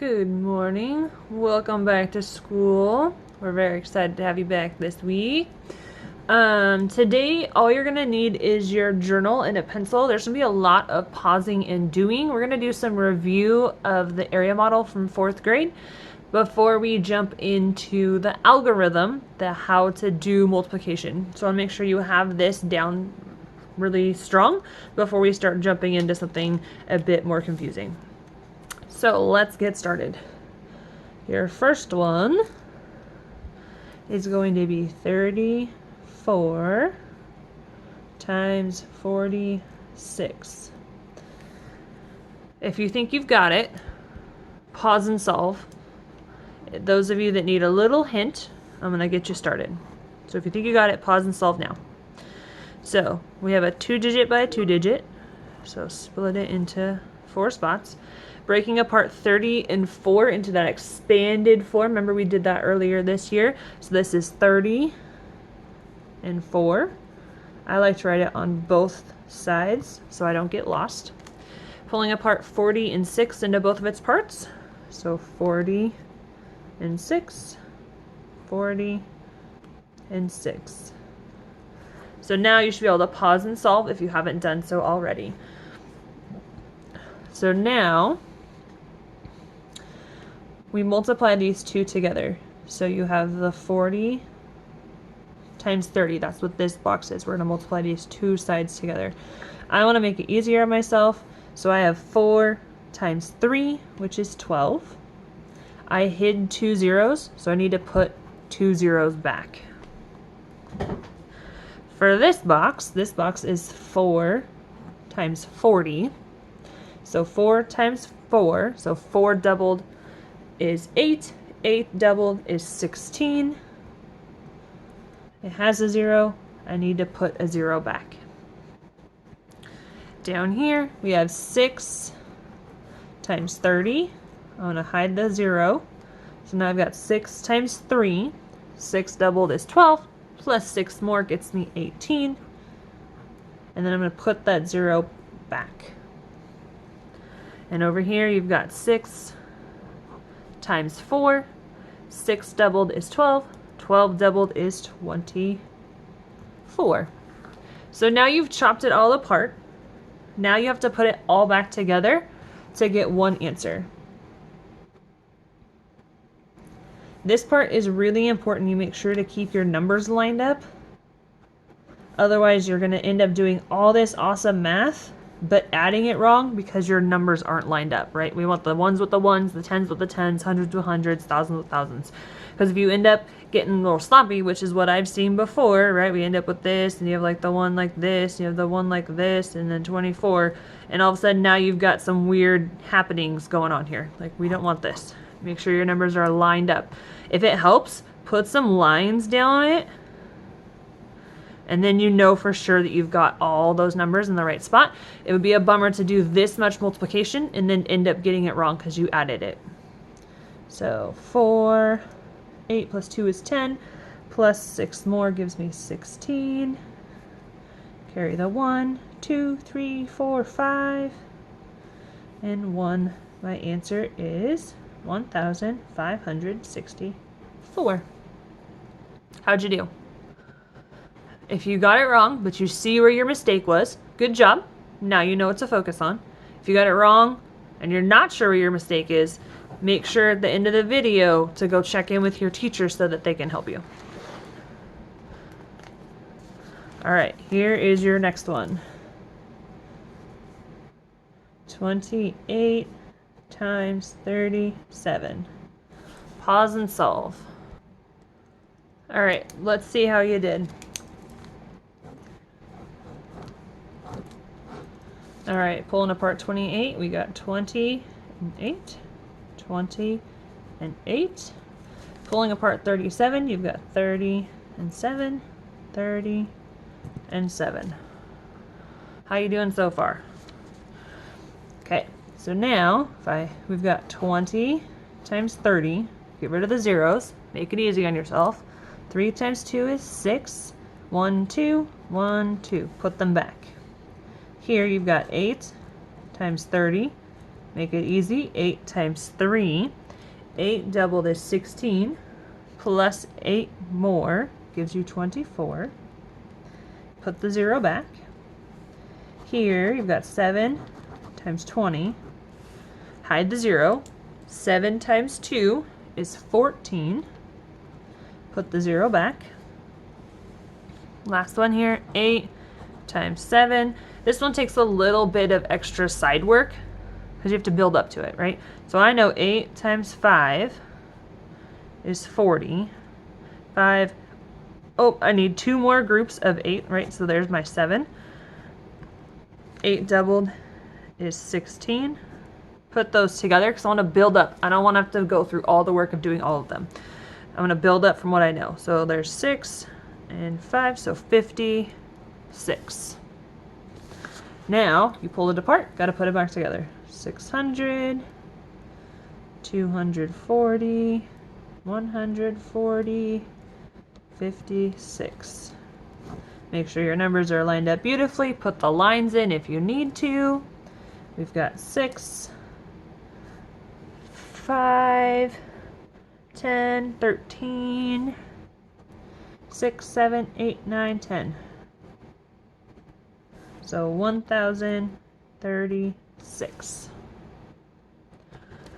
Good morning. Welcome back to school. We're very excited to have you back this week. Today, all you're going to need is your journal and a pencil. There's going to be a lot of pausing and doing. We're going to do some review of the area model from 4th grade before we jump into the algorithm, the how to do multiplication. So I'll make sure you have this down really strong before we start jumping into something a bit more confusing. So let's get started. Your first one is going to be 34 times 46. If you think you've got it, pause and solve. Those of you that need a little hint, I'm going to get you started. So if you think you got it, pause and solve now. So we have a 2-digit by a 2-digit. So split it into 4 spots. Breaking apart 30 and 4 into that expanded form. Remember we did that earlier this year. So this is 30 and 4. I like to write it on both sides so I don't get lost. Pulling apart 40 and 6 into both of its parts. So 40 and 6, 40 and 6. So now you should be able to pause and solve if you haven't done so already. So now we multiply these two together. So you have the 40 times 30. That's what this box is. We're going to multiply these two sides together. I want to make it easier on myself. So I have 4 times 3, which is 12. I hid 2 zeros, so I need to put 2 zeros back. For this box is 4 times 40. So 4 times 4, so 4 doubled is 8, 8 doubled is 16. It has a 0. I need to put a 0 back. Down here we have 6 times 30. I'm going to hide the 0. So now I've got 6 times 3. 6 doubled is 12, plus 6 more gets me 18. And then I'm going to put that 0 back. And over here you've got 6 times 4. 6 doubled is 12. 12 doubled is 24. So now you've chopped it all apart. Now you have to put it all back together to get one answer. This part is really important. You make sure to keep your numbers lined up. Otherwise, you're going to end up doing all this awesome math, but adding it wrong because your numbers aren't lined up, right? We want the ones with the ones, the tens with the tens, hundreds with hundreds, thousands with thousands. Because if you end up getting a little sloppy, which is what I've seen before, right? We end up with this, and you have like the one like this, you have the one like this, and then 24. And all of a sudden now you've got some weird happenings going on here. Like, we don't want this. Make sure your numbers are lined up. If it helps, put some lines down it. And then you know for sure that you've got all those numbers in the right spot. It would be a bummer to do this much multiplication and then end up getting it wrong because you added it. So 4, 8 plus 2 is 10, plus 6 more gives me 16. Carry the 1, 2, 3, 4, 5, and 1. My answer is 1,564. How'd you do? If you got it wrong, but you see where your mistake was, good job. Now you know what to focus on. If you got it wrong and you're not sure where your mistake is, make sure at the end of the video to go check in with your teacher so that they can help you. All right, here is your next one. 28 times 37. Pause and solve. All right, let's see how you did. All right, pulling apart 28, we got 20 and 8, 20 and 8. Pulling apart 37, you've got 30 and 7, 30 and 7. How you doing so far? Okay, so now we've got 20 times 30. Get rid of the zeros. Make it easy on yourself. 3 times 2 is 6. 1, 2, 1, 2. Put them back. Here you've got 8 times 30. Make it easy. 8 times 3. 8 doubled is 16. Plus 8 more gives you 24. Put the 0 back. Here you've got 7 times 20. Hide the 0. 7 times 2 is 14. Put the 0 back. Last one here, 8 times 7. This one takes a little bit of extra side work because you have to build up to it, right? So I know 8 times 5 is 40. 5, oh, I need 2 more groups of 8, right? So there's my 7. 8 doubled is 16. Put those together because I want to build up. I don't want to have to go through all the work of doing all of them. I'm going to build up from what I know. So there's 6 and 5, so 56. Now you pull it apart, got to put it back together. 600, 240, 140, 56. Make sure your numbers are lined up beautifully. Put the lines in if you need to. We've got 6, 5, 10, 13, 6, 7, 8, 9, 10. So 1036.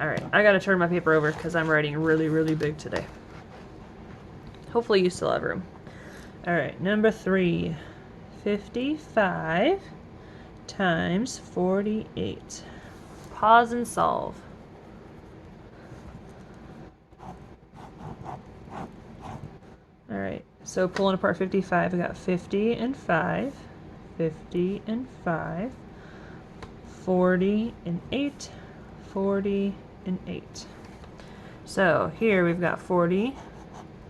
Alright, I gotta turn my paper over because I'm writing really, really big today. Hopefully you still have room. Alright, number 3. 55 times 48. Pause and solve. Alright, so pulling apart 55, we got 50 and 5, 50 and 5, 40 and 8, 40 and 8. So here we've got 40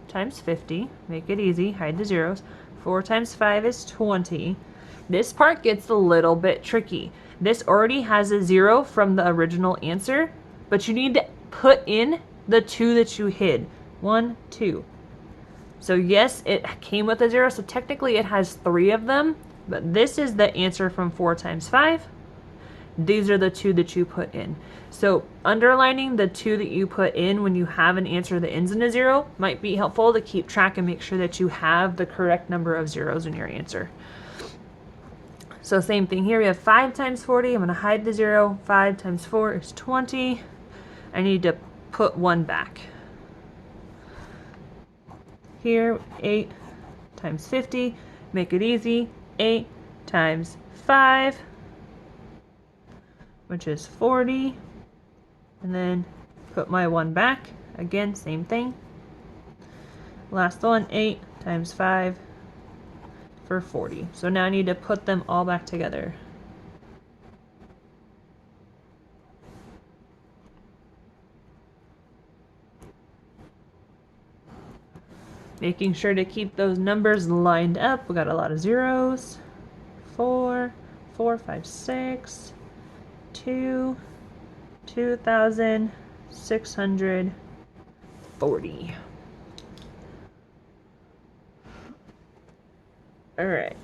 times 50, make it easy, hide the zeros. 4 times 5 is 20. This part gets a little bit tricky. This already has a 0 from the original answer, but you need to put in the 2 that you hid. 1, 2. So yes, it came with a 0, so technically it has 3 of them, but this is the answer from 4 times 5. These are the 2 that you put in. So underlining the 2 that you put in when you have an answer that ends in a 0 might be helpful to keep track and make sure that you have the correct number of zeros in your answer. So same thing here, we have 5 times 40. I'm going to hide the 0. 5 times 4 is 20. I need to put 1 back. Here, 8 times 50. Make it easy. 8 times 5, which is 40. And then put my 1 back. Again, same thing. Last one, 8 times 5 for 40. So now I need to put them all back together. Making sure to keep those numbers lined up. We got a lot of zeros. 4, 4, 5, 6, 2, 2,640. All right.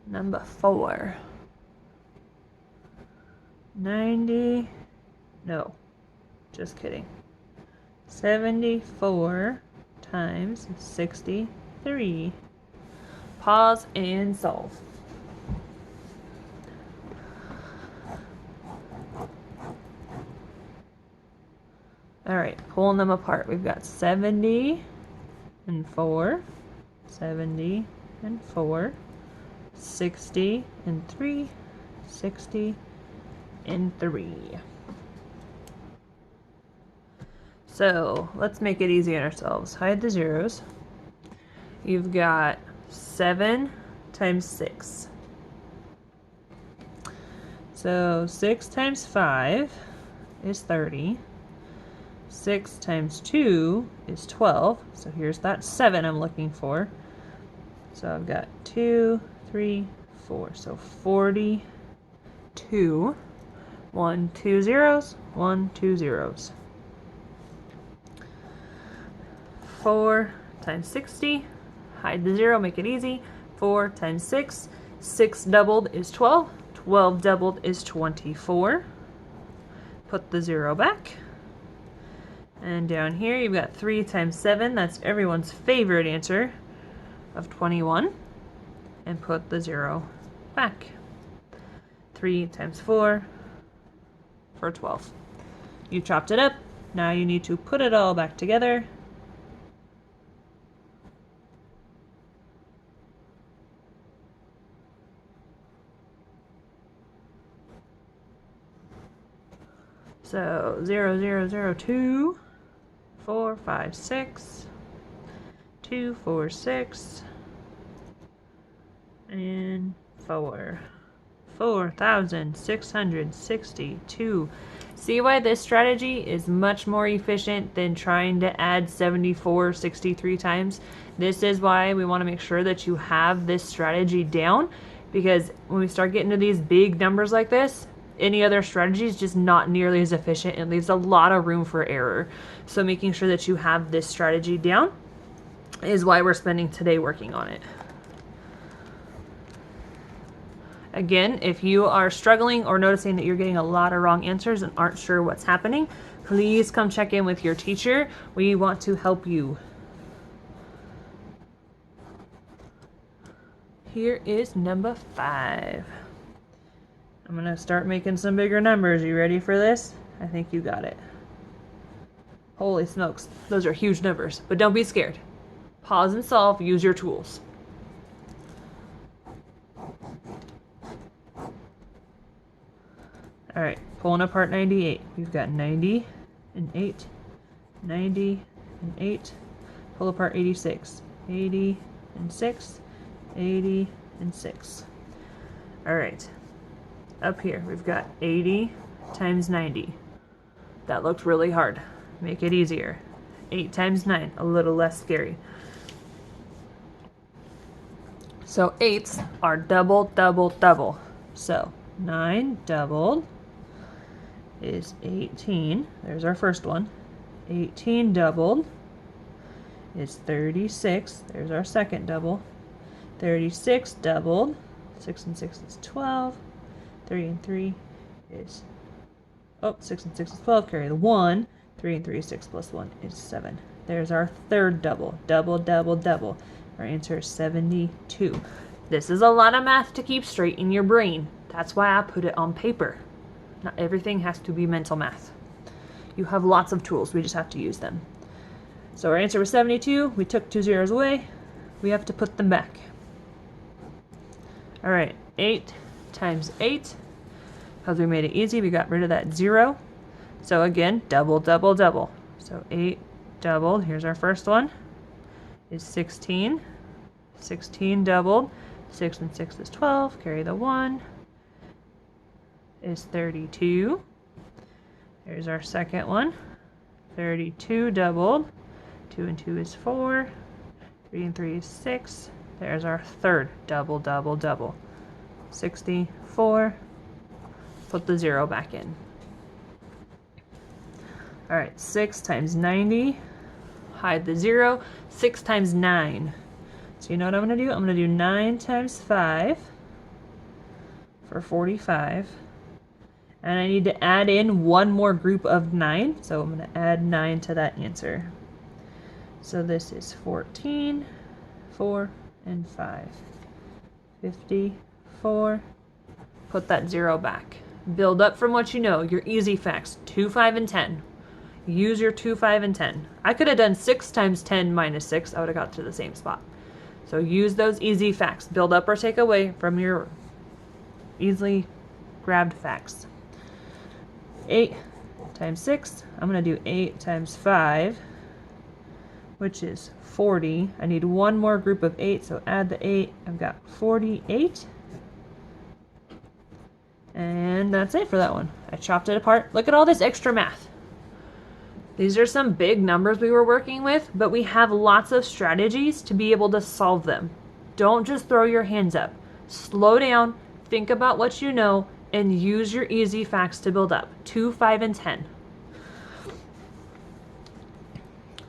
Number 4. 90. No, just kidding. 74 times 63. Pause and solve. All right, pulling them apart. We've got 70 and 4, 70 and 4, 60 and 3, 60 and 3. So let's make it easy on ourselves. Hide the zeros. You've got 7 times 6. So 6 times 5 is 30. 6 times 2 is 12. So here's that 7 I'm looking for. So I've got 2, 3, 4. So 42. 1, 2 zeros. 1, 2 zeros. 4 times 60. Hide the 0, make it easy. 4 times 6. 6 doubled is 12. 12 doubled is 24. Put the 0 back. And down here you've got 3 times 7. That's everyone's favorite answer of 21. And put the 0 back. 3 times 4 for 12. You chopped it up. Now you need to put it all back together. So 0, 0, 0, 2, 4, 5, 6, 2, 4, 6, and 4. 4,662. See why this strategy is much more efficient than trying to add 74 63 times? This is why we want to make sure that you have this strategy down, because when we start getting to these big numbers like this, any other strategy is just not nearly as efficient and leaves a lot of room for error. So making sure that you have this strategy down is why we're spending today working on it. Again, if you are struggling or noticing that you're getting a lot of wrong answers and aren't sure what's happening, please come check in with your teacher. We want to help you. Here is number 5. I'm going to start making some bigger numbers. You ready for this? I think you got it. Holy smokes, those are huge numbers, but don't be scared. Pause and solve, use your tools. Alright, pulling apart 98. We've got 90 and 8, 90 and 8. Pull apart 86. 80 and 6, 80 and 6. Alright, up here we've got 80 times 90. That looked really hard. Make it easier. 8 times 9, a little less scary. So 8s are double, double, double. So 9 doubled is 18. There's our first one. 18 doubled is 36. There's our second double. 36 doubled. 6 and 6 is 12. 3 and 3 is, 6 and 6 is 12. Carry the 1. 3 and 3 is 6 plus 1 is 7. There's our third double. Double, double, double. Our answer is 72. This is a lot of math to keep straight in your brain. That's why I put it on paper. Not everything has to be mental math. You have lots of tools. We just have to use them. So our answer was 72. We took 2 zeros away. We have to put them back. All right, 8 times 8. Because we made it easy, we got rid of that 0. So again, double, double, double. So 8 doubled. Here's our first one. Is 16. 16 doubled. 6 and 6 is 12. Carry the 1. Is 32. Here's our second one. 32 doubled. 2 and 2 is 4. 3 and 3 is 6. There's our third double, double, double. 64. Put the 0 back in. All right, 6 times 90. Hide the 0. 6 times 9. So you know what I'm going to do? I'm going to do 9 times 5 for 45. And I need to add in one more group of 9. So I'm going to add 9 to that answer. So this is 14, 4, and 5. 54. Put that 0 back. Build up from what you know. Your easy facts. 2, 5, and 10. Use your 2, 5, and 10. I could have done 6 times 10 minus 6. I would have got to the same spot. So use those easy facts. Build up or take away from your easily grabbed facts. 8 times 6. I'm going to do 8 times 5, which is 40. I need one more group of 8, so add the 8. I've got 48. And that's it for that one. I chopped it apart. Look at all this extra math. These are some big numbers we were working with, but we have lots of strategies to be able to solve them. Don't just throw your hands up. Slow down, think about what you know, and use your easy facts to build up. 2, 5, and 10.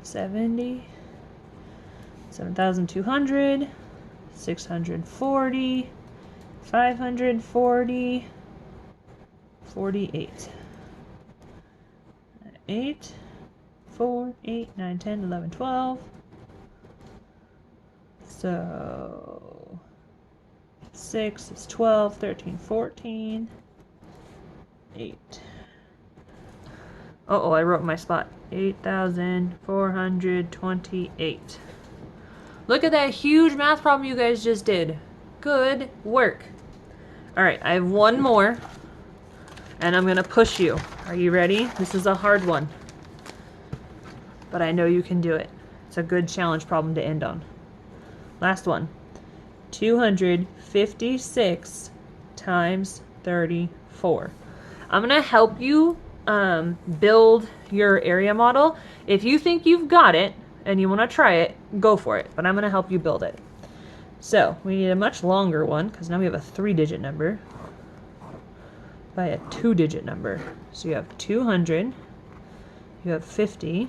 70, 7,200, 640, 540, 48. 8, 4, 8, 9, 10, 11, 12. So 6 is 12, 13, 14, 8. Uh-oh, I wrote my spot. 8,428. Look at that huge math problem you guys just did. Good work. All right, I have one more, and I'm going to push you. Are you ready? This is a hard one, but I know you can do it. It's a good challenge problem to end on. Last one. 256 times 34. I'm going to help you build your area model. If you think you've got it and you want to try it, go for it, but I'm going to help you build it. So we need a much longer one because now we have a 3-digit number by a 2-digit number. So you have 200, you have 50,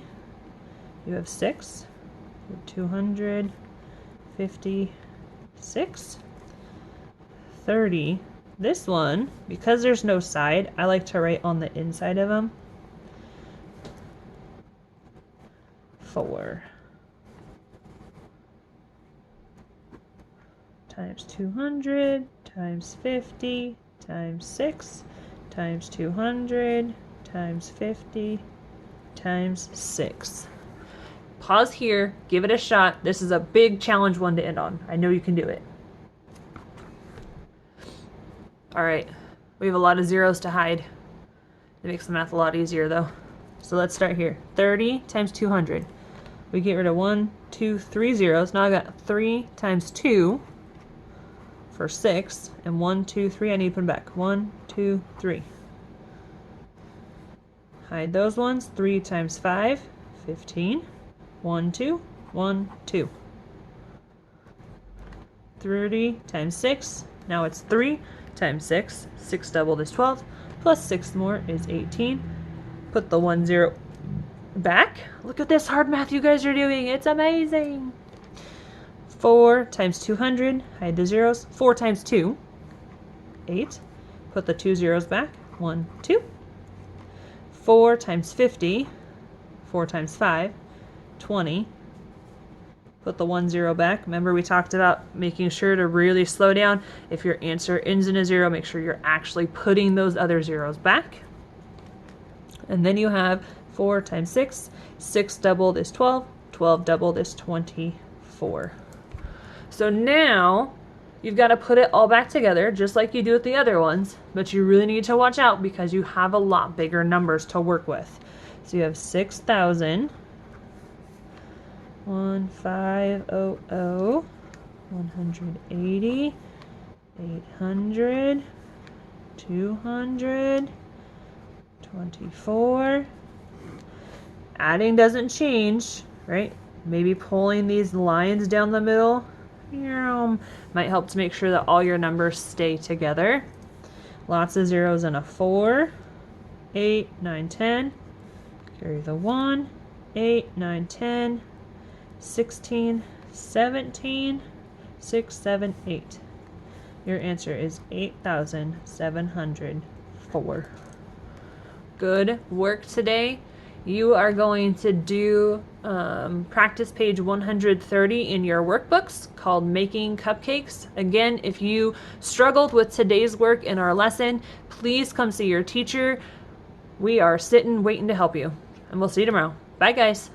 you have 6, you have 256, 30. This one, because there's no side, I like to write on the inside of them. 4 times 200 times 50 times 6 times 200 times 50 times 6. Pause here, give it a shot. This is a big challenge one to end on. I know you can do it. All right, we have a lot of zeros to hide. It makes the math a lot easier though. So let's start here. 30 times 200. We get rid of 1, 2, 3 zeros. Now I got 3 times 2 for 6, and 1, 2, 3. I need to put them back. 1, 2, 3. Hide those ones. 3 times 5, 15. 1, 2, 1, 2. 30 times 6. Now it's 3 times 6. 6 doubled is 12. Plus 6 more is 18. Put the 1 0 back. Look at this hard math you guys are doing. It's amazing. 4 times 200. Hide the zeros. 4 times 2. 8. Put the 2 zeros back. 1, 2. 4 times 50. 4 times 5. 20. Put the 1 0 back. Remember we talked about making sure to really slow down. If your answer ends in a 0, make sure you're actually putting those other zeros back. And then you have 4 times 6. 6 doubled is 12. 12 doubled is 24. So now you've got to put it all back together just like you do with the other ones, but you really need to watch out because you have a lot bigger numbers to work with. So you have 6,000, 1,500, 180, 800, 200, 24. Adding doesn't change, right? Maybe pulling these lines down the middle might help to make sure that all your numbers stay together. Lots of zeros and a 4. 8, 9, 10. Carry the 1. 8, 9, 10. 16, 17. 6, 7, 8. Your answer is 8,704. Good work today. You are going to do practice page 130 in your workbooks called Making Cupcakes. Again, if you struggled with today's work in our lesson, please come see your teacher. We are sitting waiting to help you. And we'll see you tomorrow. Bye, guys.